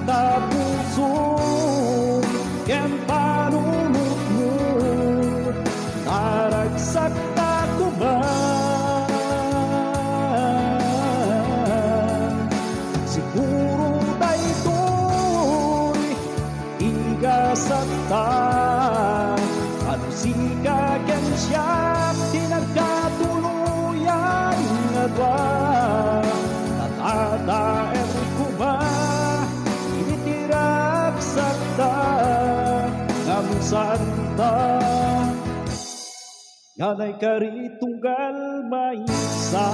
tapuso ken panunot mo naragsak ta kuman. Siguro daytoy igasat ta ano sika ken siya tinagkatuluyan nga ba tatadaer ko ba initirak sakta nga musanta yanay karitunggal maisa.